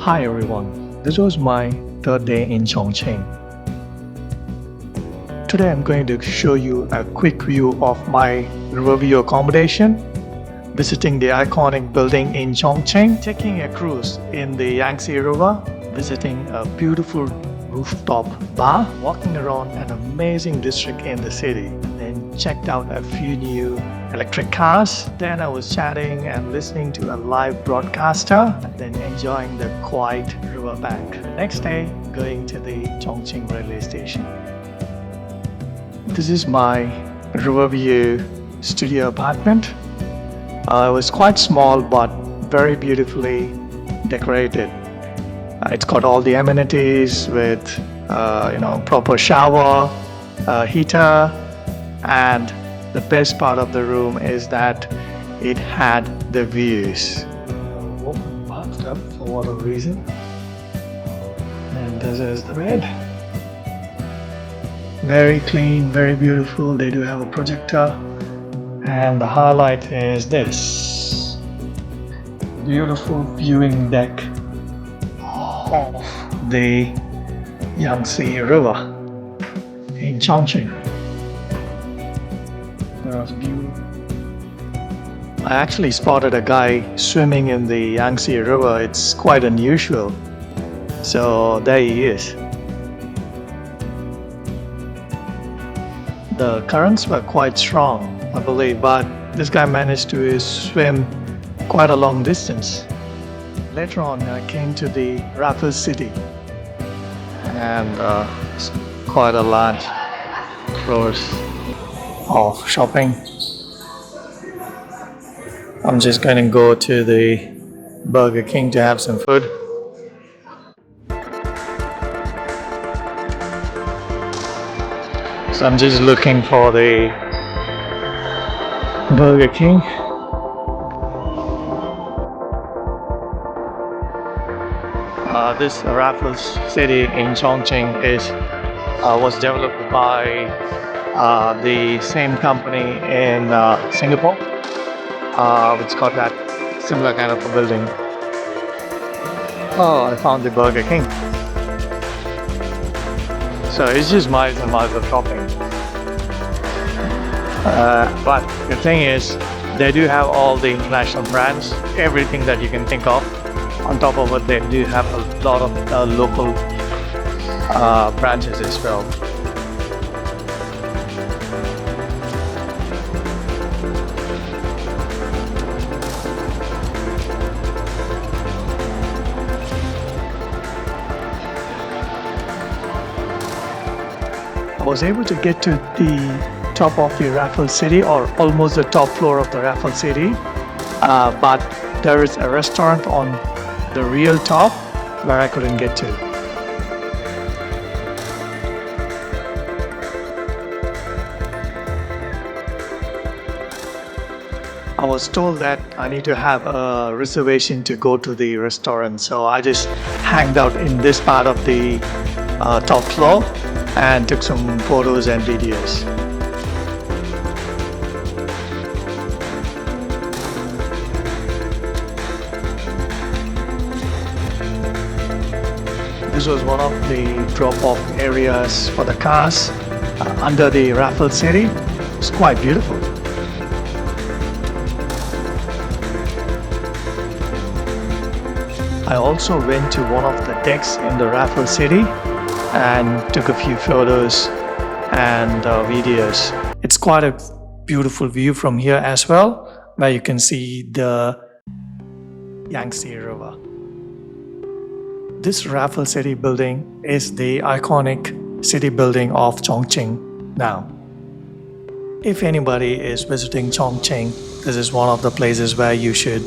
Hi everyone, this was my third day in Chongqing. Today I'm going to show you a quick view of my Riverview accommodation, visiting the iconic building in Chongqing, taking a cruise in the Yangtze River, visiting a beautiful rooftop bar, walking around an amazing district in the city, then checked out a few new electric cars. Then I was chatting and listening to a live broadcaster, and then enjoying the quiet riverbank. Next day, going to the Chongqing railway station. This is my Riverview studio apartment. It was quite small but very beautifully decorated. It's got all the amenities with proper shower, heater, and the best part of the room is that it had the views. Open bathtub for whatever reason. And this is the bed. Very clean, very beautiful. They do have a projector. And the highlight is this beautiful viewing deck of the Yangtze River in Chongqing. There's a view. I actually spotted a guy swimming in the Yangtze River. It's quite unusual. So there he is. The currents were quite strong, I believe, but this guy managed to swim quite a long distance. Later on, I came to the Raffles City, and it's quite a large floors of shopping. I'm just going to go to the Burger King to have some food. So I'm just looking for the Burger King. This Raffles City in Chongqing was developed by the same company in Singapore. It's got that similar kind of a building. Oh, I found the Burger King. So it's just miles and miles of shopping. But the thing is, they do have all the international brands, everything that you can think of. On top of it, they do have a lot of local branches as well. I was able to get to the top of the Raffles City, or almost the top floor of the Raffles City, but there is a restaurant on the real top where I couldn't get to. I was told that I need to have a reservation to go to the restaurant, so I just hanged out in this part of the top floor and took some photos and videos. This was one of the drop-off areas for the cars under the Raffles City. It's quite beautiful. I also went to one of the decks in the Raffles City and took a few photos and videos. It's quite a beautiful view from here as well, where you can see the Yangtze River. This Raffles City building is the iconic city building of Chongqing now. If anybody is visiting Chongqing, this is one of the places where you should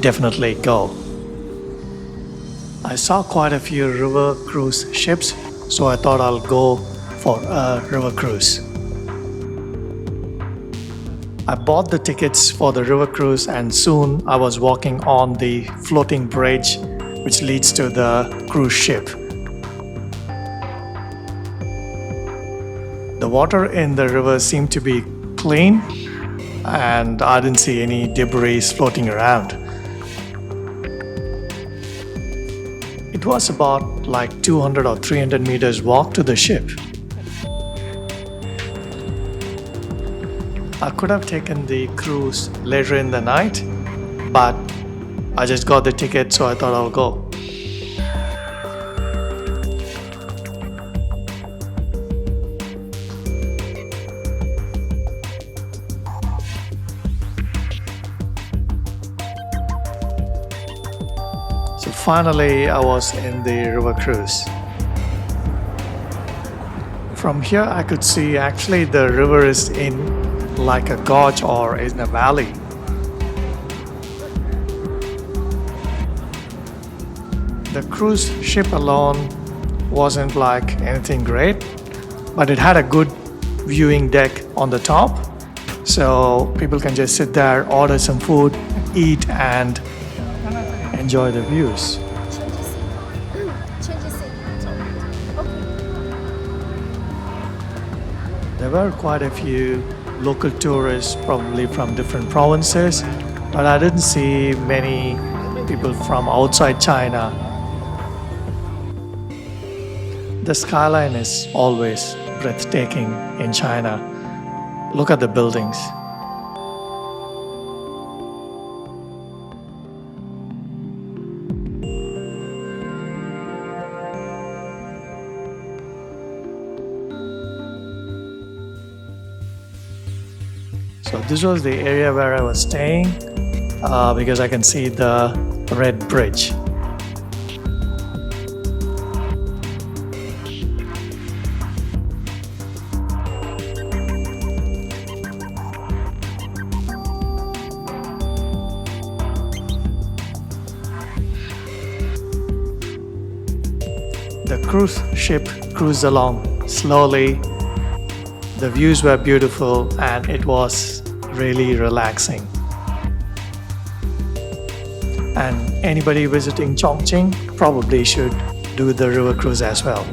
definitely go. I saw quite a few river cruise ships, so I thought I'll go for a river cruise. I bought the tickets for the river cruise, and soon I was walking on the floating bridge which leads to the cruise ship. The water in the river seemed to be clean, and I didn't see any debris floating around. It was about like 200 or 300 meters walk to the ship. I could have taken the cruise later in the night, but I just got the ticket, so I thought I'll go. So finally, I was in the river cruise. From here, I could see actually the river is in like a gorge or in a valley. The cruise ship alone wasn't like anything great, but it had a good viewing deck on the top, so people can just sit there, order some food, eat, and enjoy the views. There were quite a few local tourists, probably from different provinces, but I didn't see many people from outside China. The skyline is always breathtaking in China. Look at the buildings. So this was the area where I was staying because I can see the red bridge. The cruise ship cruised along slowly. The views were beautiful and it was really relaxing. And anybody visiting Chongqing probably should do the river cruise as well.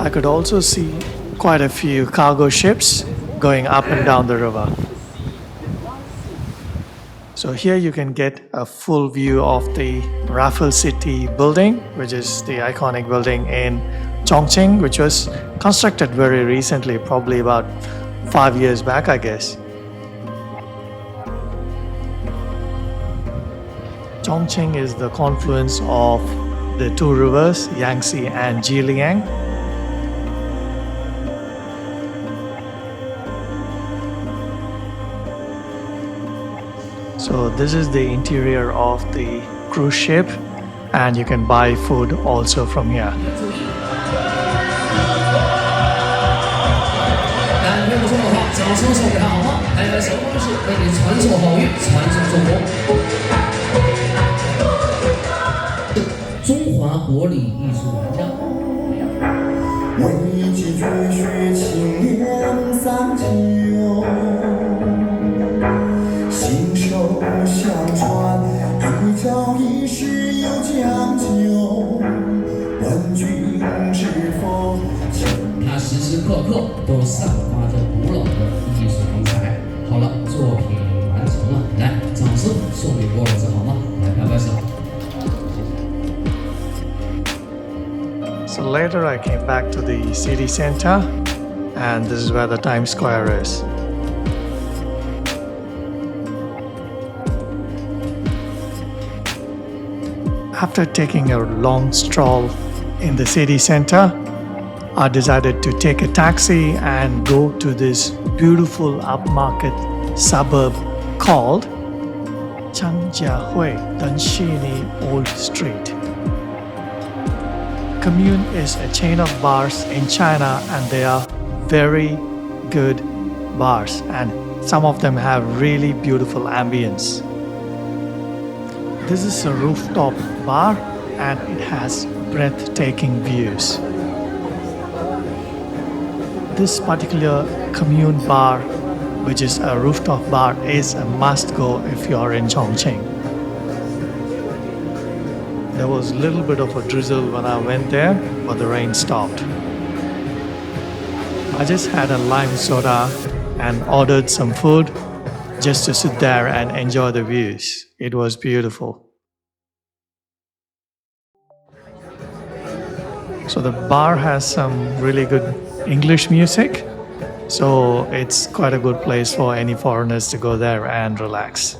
I could also see quite a few cargo ships going up and down the river. So here you can get a full view of the Raffles City building, which is the iconic building in Chongqing, which was constructed very recently, probably about 5 years back, I guess. Chongqing is the confluence of the two rivers, Yangtze and Jiliang. So this is the interior of the cruise ship, and you can buy food also from here. So later I came back to the city center, and this is where the Times Square is. After taking a long stroll in the city center, I decided to take a taxi and go to this beautiful upmarket suburb called Changjiahui Danzishi Old Street. Commune is a chain of bars in China, and they are very good bars, and some of them have really beautiful ambience. This is a rooftop bar and it has breathtaking views. This particular commune bar which is a rooftop bar, is a must-go if you are in Chongqing. There was a little bit of a drizzle when I went there, but the rain stopped. I just had a lime soda and ordered some food just to sit there and enjoy the views. It was beautiful. So the bar has some really good English music, so it's quite a good place for any foreigners to go there and relax.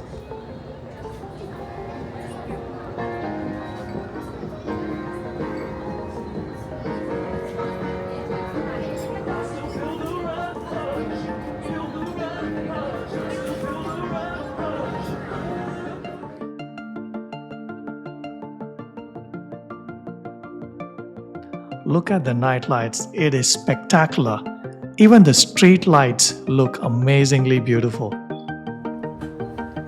Look at the night lights, it is spectacular. Even the street lights look amazingly beautiful.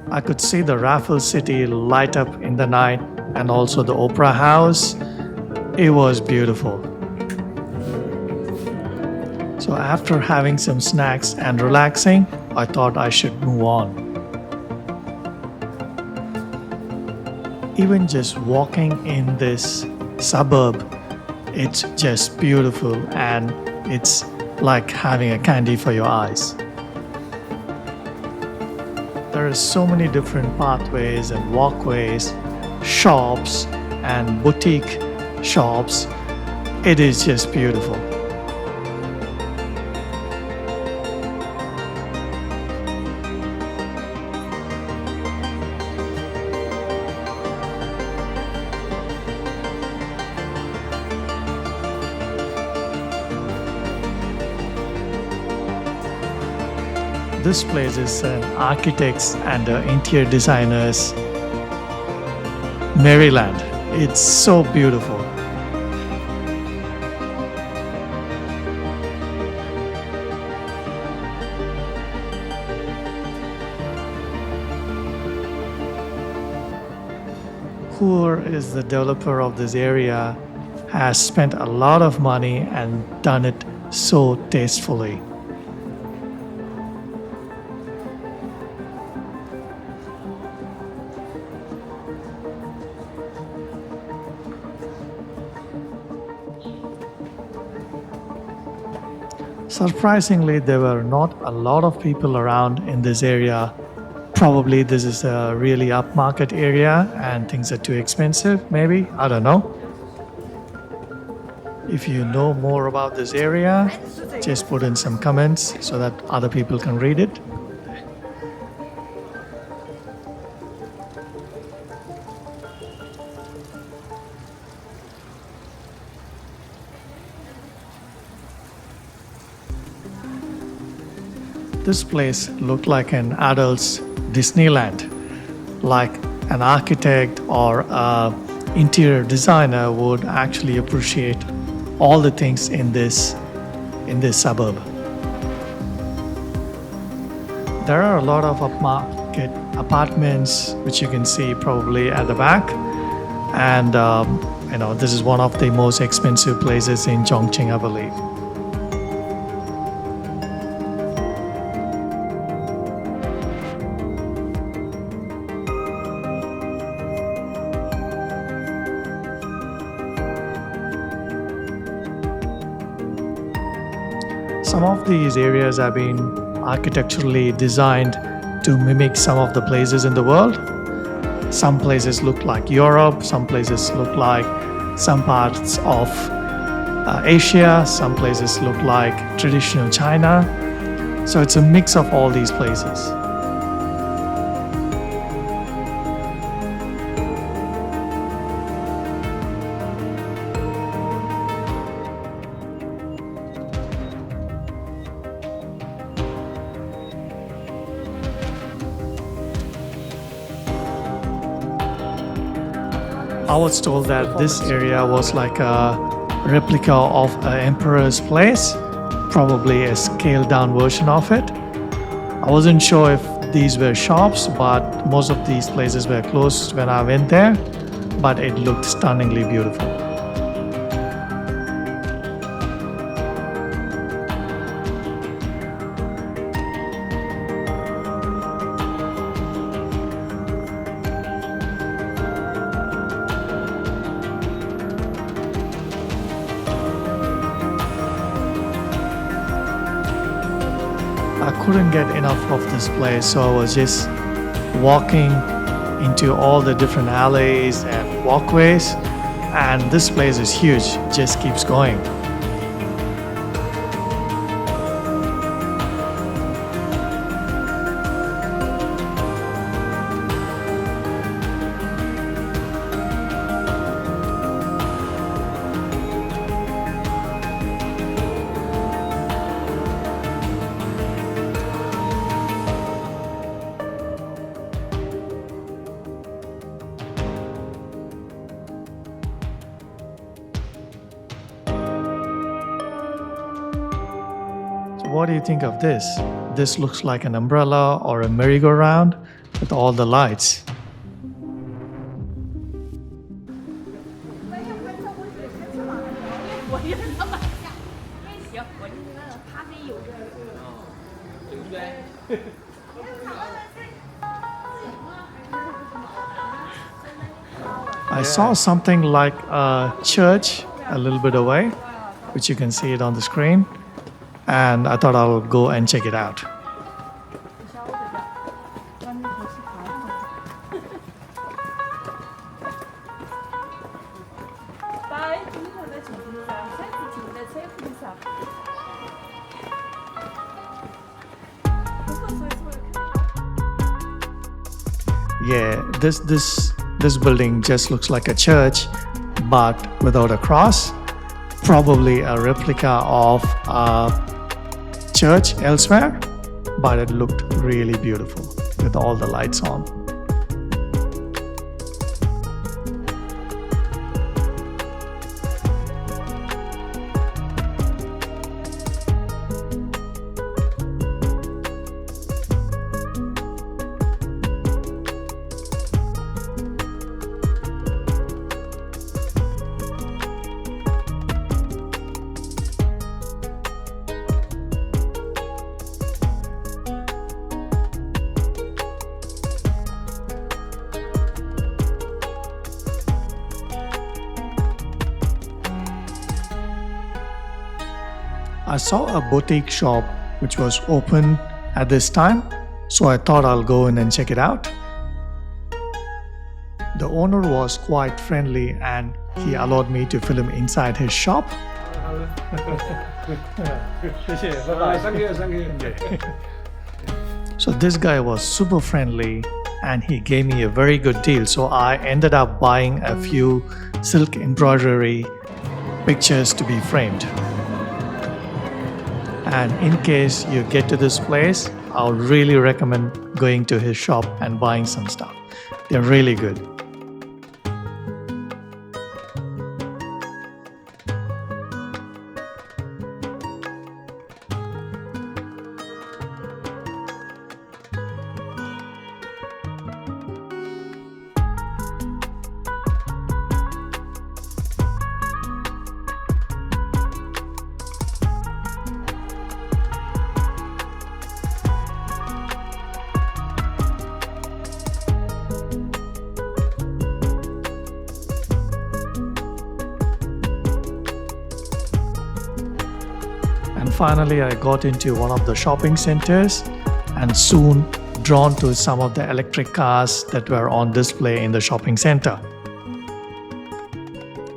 I could see the Raffles City light up in the night and also the Opera House. It was beautiful. So after having some snacks and relaxing, I thought I should move on. Even just walking in this suburb, it's just beautiful and it's like having a candy for your eyes. There are so many different pathways and walkways, shops and boutique shops. It is just beautiful. This place is an architects and interior designers Maryland. It's so beautiful. Whoever is the developer of this area has spent a lot of money and done it so tastefully. Surprisingly, there were not a lot of people around in this area. Probably this is a really upmarket area and things are too expensive, maybe. I don't know. If you know more about this area, just put in some comments so that other people can read it. This place looked like an adult's Disneyland, like an architect or an interior designer would actually appreciate all the things in this suburb. There are a lot of upmarket apartments which you can see probably at the back, and this is one of the most expensive places in Chongqing, I believe. Some of these areas have been architecturally designed to mimic some of the places in the world. Some places look like Europe, some places look like some parts of Asia, some places look like traditional China. So it's a mix of all these places. I was told that this area was like a replica of an emperor's place, probably a scaled down version of it. I wasn't sure if these were shops, but most of these places were closed when I went there, but it looked stunningly beautiful. I couldn't get enough of this place, so I was just walking into all the different alleys and walkways, and this place is huge, it just keeps going. What do you think of this? This looks like an umbrella or a merry-go-round with all the lights. I saw something like a church a little bit away, which you can see it on the screen. And I thought I'll go and check it out. Yeah, this building just looks like a church, but without a cross. Probably a replica of a church elsewhere, but it looked really beautiful with all the lights on. I saw a boutique shop which was open at this time, so I thought I'll go in and check it out. The owner was quite friendly and he allowed me to film inside his shop. So this guy was super friendly and he gave me a very good deal, so I ended up buying a few silk embroidery pictures to be framed. And in case you get to this place, I would really recommend going to his shop and buying some stuff. They're really good. And finally, I got into one of the shopping centers and soon drawn to some of the electric cars that were on display in the shopping center.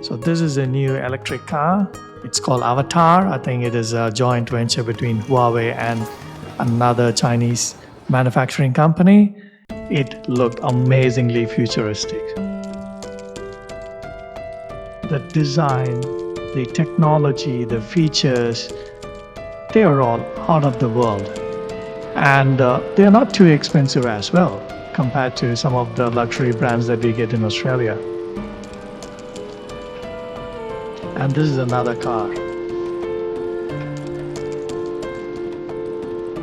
So this is a new electric car. It's called Avatar. I think it is a joint venture between Huawei and another Chinese manufacturing company. It looked amazingly futuristic. The design, the technology, the features, they are all out of the world. And they are not too expensive as well compared to some of the luxury brands that we get in Australia. And this is another car.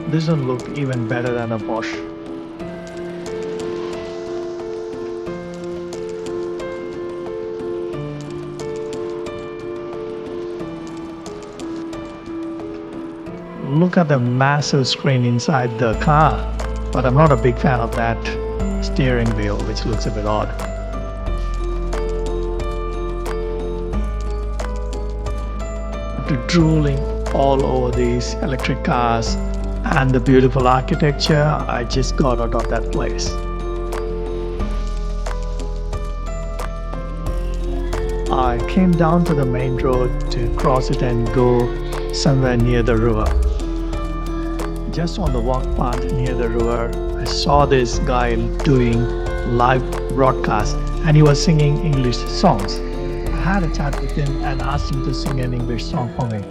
This one looked even better than a Porsche. Look at the massive screen inside the car, but I'm not a big fan of that steering wheel, which looks a bit odd. After drooling all over these electric cars and the beautiful architecture I just got out of that place. I came down to the main road to cross it and go somewhere near the river. Just on the walk path near the river, I saw this guy doing live broadcast and he was singing English songs. I had a chat with him and asked him to sing an English song for me.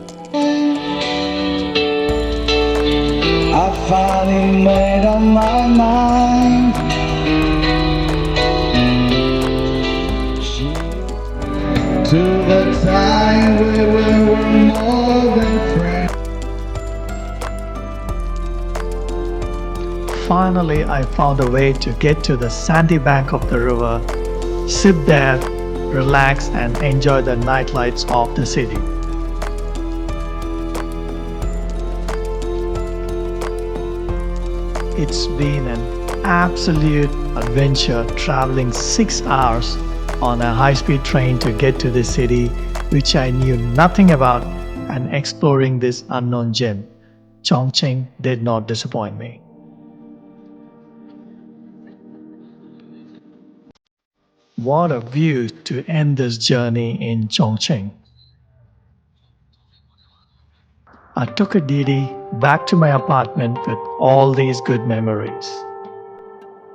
I finally made up my mind. To the time we were more than friends. Finally, I found a way to get to the sandy bank of the river, sit there, relax and enjoy the night lights of the city. It's been an absolute adventure traveling 6 hours on a high-speed train to get to the city which I knew nothing about, and exploring this unknown gem. Chongqing did not disappoint me. What a view to end this journey in Chongqing. I took a DD back to my apartment with all these good memories.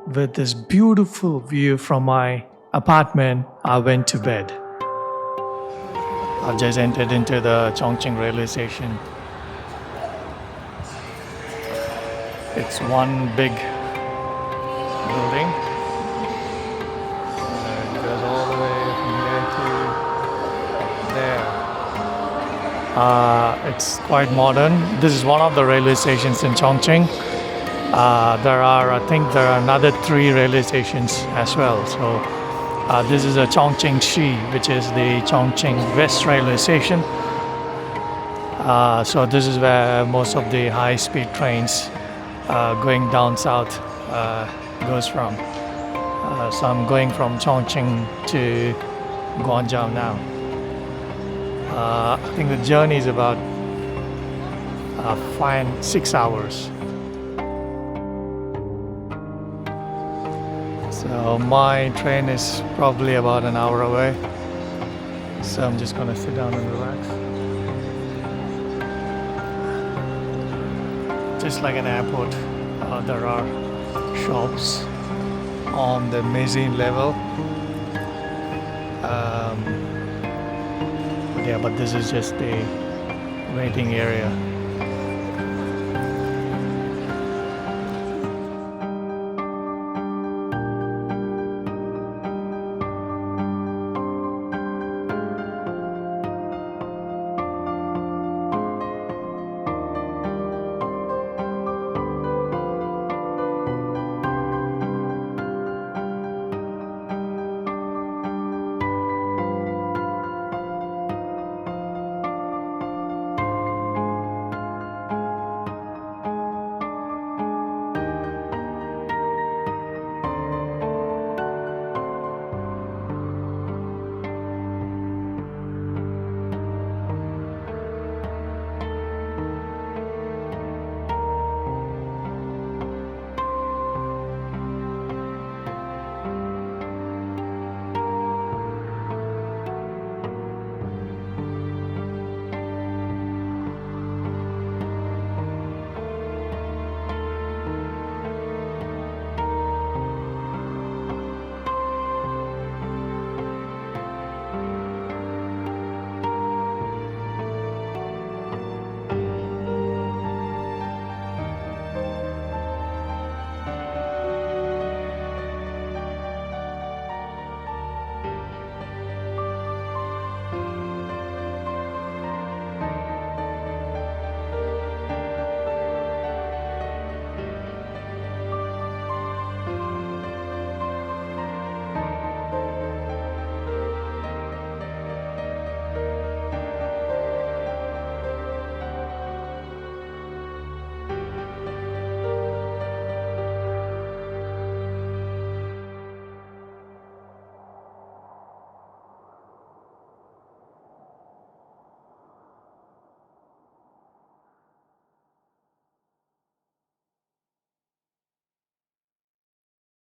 With this beautiful view from my apartment, I went to bed. I just entered into the Chongqing railway station. It's one big building. It goes all the way from here to there. It's quite modern. This is one of the railway stations in Chongqing. I think there are another 3 railway stations as well. So this is a Chongqing Shi, which is the Chongqing West railway station. So this is where most of the high-speed trains going down south goes from. So I'm going from Chongqing to Guangzhou now. I think the journey is about 6 hours. So my train is probably about an hour away. So I'm just gonna sit down and relax. Just like an airport, there are shops on the mezzanine level. But this is just the waiting area.